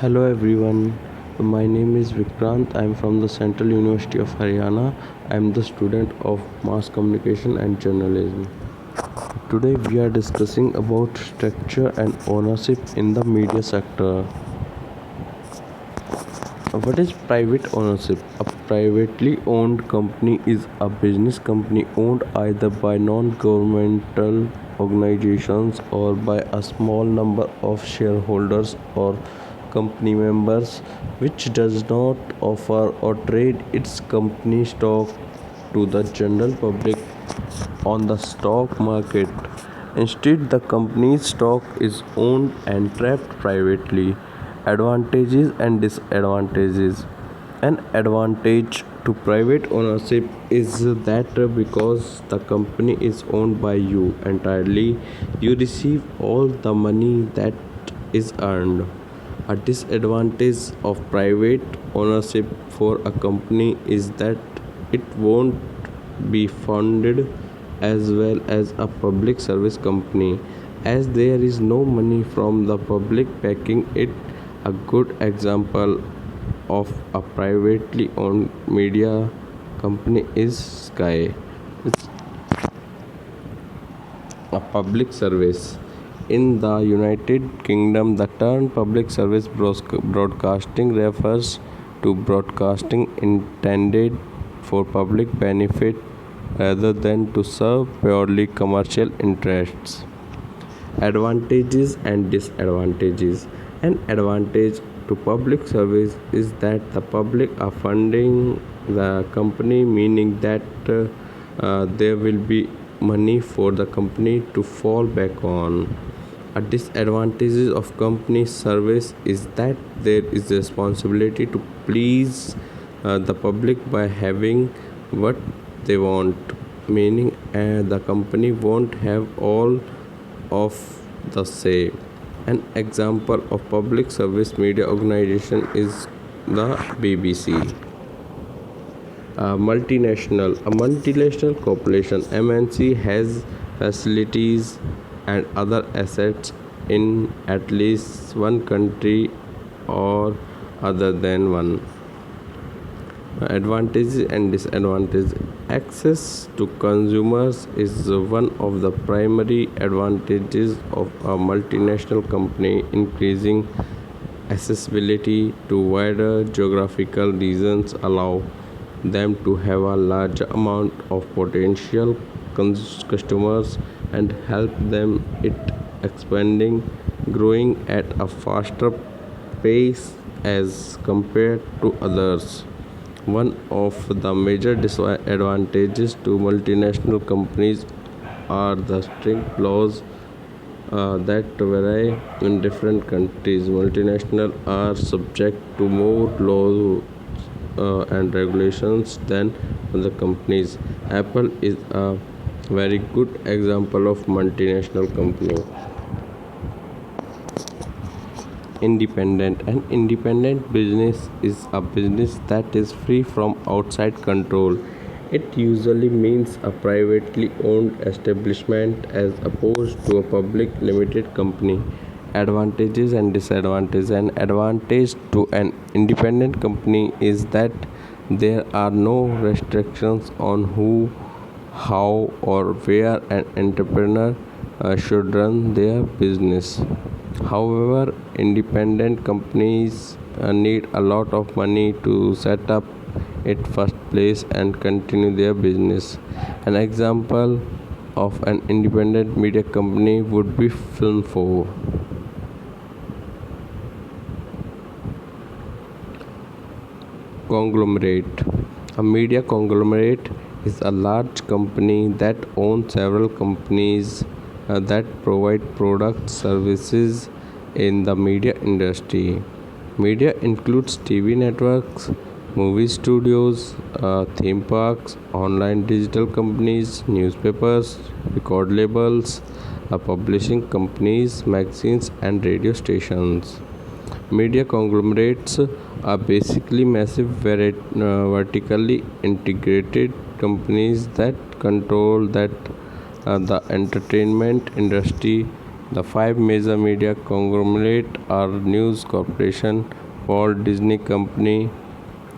Hello everyone, my name is Vikrant. I am from the Central University of Haryana. I am the student of Mass Communication and Journalism. Today we are discussing about structure and ownership in the media sector. What is private ownership? A privately owned company is a business company owned either by non-governmental organizations or by a small number of shareholders or company members which does not offer or trade its company stock to the general public on the stock market. Instead, the company's stock is owned and tracked privately. Advantages and disadvantages. An advantage to private ownership is that because the company is owned by you entirely, you receive all the money that is earned. A disadvantage of private ownership for a company is that it won't be funded as well as a public service company, as there is no money from the public backing it. A good example of a privately owned media company is Sky. It's a public service. In the United Kingdom, the term public service broadcasting refers to broadcasting intended for public benefit rather than to serve purely commercial interests. Advantages and disadvantages. An advantage to public service is that the public are funding the company, meaning that there will be money for the company to fall back on. A disadvantage of company service is that there is a responsibility to please the public by having what they want, meaning the company won't have all of the say. An example of public service media organization is the BBC. A multinational corporation MNC has facilities and other assets in at least one country or other than one. Advantages and disadvantages. Access to consumers is one of the primary advantages of a multinational company, increasing accessibility to wider geographical regions allow them to have a large amount of potential customers and help them it expanding, growing at a faster pace as compared to others. One of the major disadvantages to multinational companies are the strict laws that vary in different countries. Multinational are subject to more laws and regulations than other companies. Apple is a very good example of multinational company. Independent. An independent business is a business that is free from outside control. It usually means a privately owned establishment as opposed to a public limited company. Advantages and disadvantages. An advantage to an independent company is that there are no restrictions on who, how, or where an entrepreneur should run their business. However, independent companies need a lot of money to set up it first place and continue their business. An example of an independent media company would be Film4. Conglomerate. A media conglomerate is a large company that owns several companies that provide products, services in the media industry. Media includes TV networks, movie studios, theme parks, online digital companies, newspapers, record labels, publishing companies, magazines, and radio stations. Media conglomerates are basically massive vertically integrated companies that control that the entertainment industry The five major media conglomerate are News Corporation, Walt Disney Company,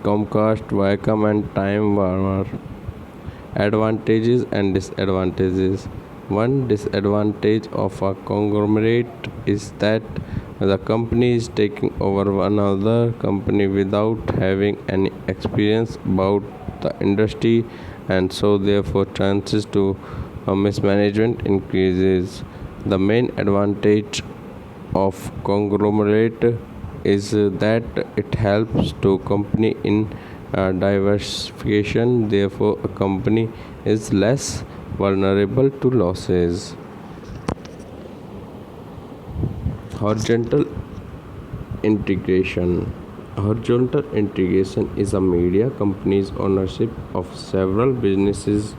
Comcast, Viacom, and Time Warner. Advantages and disadvantages. One disadvantage of a conglomerate is that the company is taking over another company without having any experience about the industry, and so therefore chances to mismanagement increases. The main advantage of conglomerate is that it helps to company in diversification. Therefore a company is less vulnerable to losses. Horizontal integration. Horizontal integration is a media company's ownership of several businesses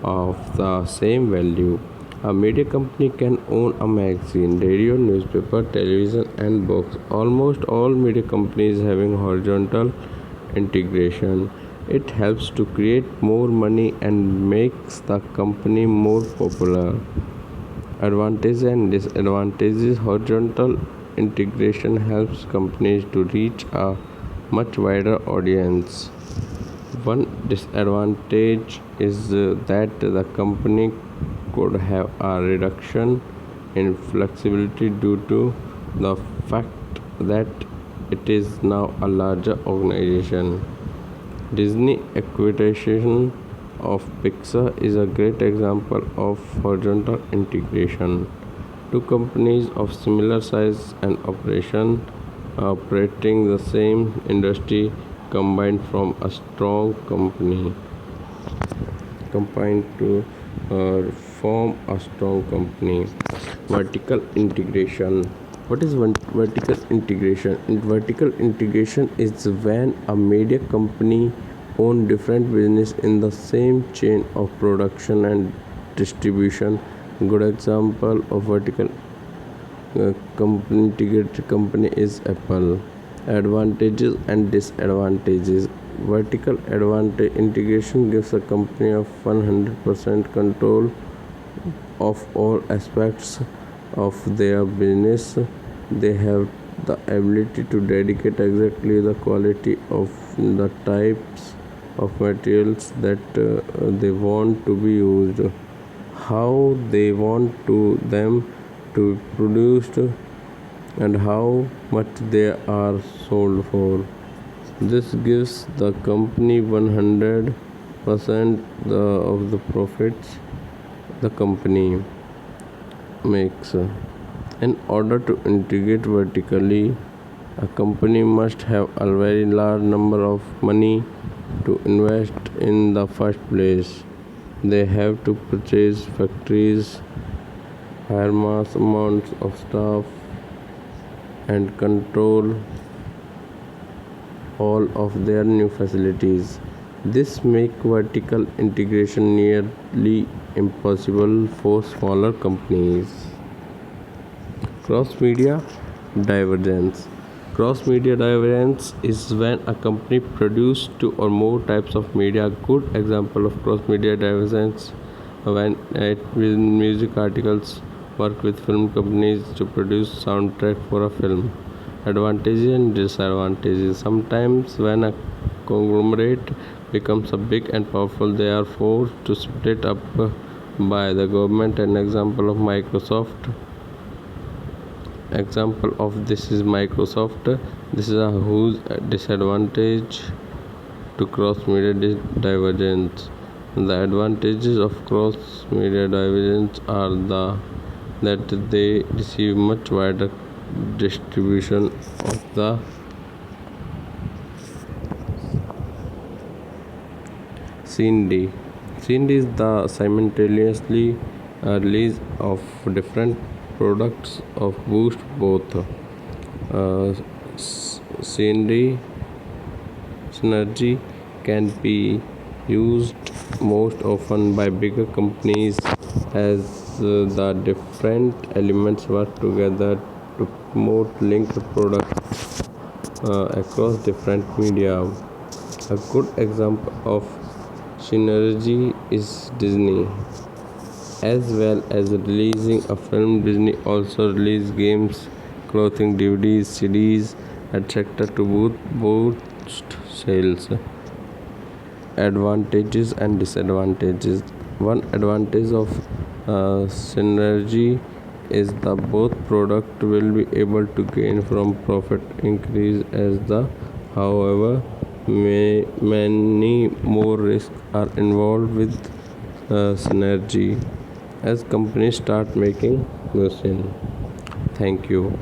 of the same value. A media company can own a magazine, radio, newspaper, television, and books. Almost all media companies having horizontal integration. It helps to create more money and makes the company more popular. Advantages and disadvantages. Horizontal integration helps companies to reach a much wider audience. One disadvantage is that the company could have a reduction in flexibility due to the fact that it is now a larger organization. Disney acquisition of Pixar is a great example of horizontal integration. Two companies of similar size and operation operating the same industry combined from a strong company combined to form a strong company. Vertical integration. What is vertical integration? Vertical integration is when a media company own different business in the same chain of production and distribution. Good example of vertical integrated company is Apple. Advantages and disadvantages. Vertical advantage integration gives a company of 100% control of all aspects of their business. They have the ability to dedicate exactly the quality of the types of materials that they want to be used, how they want to them to be produced, and how much they are sold for. This gives the company 100% of the profits the company makes. In order to integrate vertically, a company must have a very large number of money to invest in the first place. They have to purchase factories, hire mass amounts of staff, and control all of their new facilities. This makes vertical integration nearly impossible for smaller companies. Cross media divergence. Cross media divergence is when a company produces two or more types of media. A good example of cross media divergence when it with music articles work with film companies to produce soundtrack for a film. Advantages and disadvantages. Sometimes when a conglomerate becomes a big and powerful, they are forced to split up by the government. An example of Microsoft. Example of this is Microsoft. This is a huge disadvantage to cross media divergence. The advantages of cross media divergence are that they receive much wider distribution of the scene. Scene is the simultaneously release of different products of boost both scenery synergy can be used most often by bigger companies as the different elements work together to promote linked products across different media. A good example of synergy is Disney. As well as releasing a film, Disney also released games, clothing, DVDs, CDs, etc. to boost sales. Advantages and disadvantages. One advantage of synergy is that both product will be able to gain from profit increase as the however many more risks are involved with synergy as companies start making machine. Thank you.